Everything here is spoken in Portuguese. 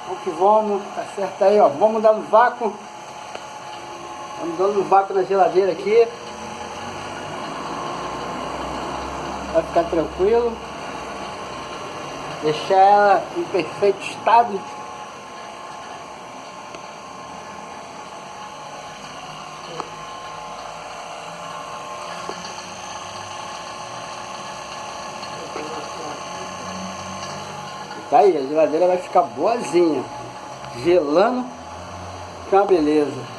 Vamos que vamos, tá certo aí, ó. Vamos dar no vácuo. Vamos dando no vácuo na geladeira aqui. Vai ficar tranquilo. Deixar ela em perfeito estado. Tá aí, a geladeira vai ficar boazinha. Gelando, que é uma beleza.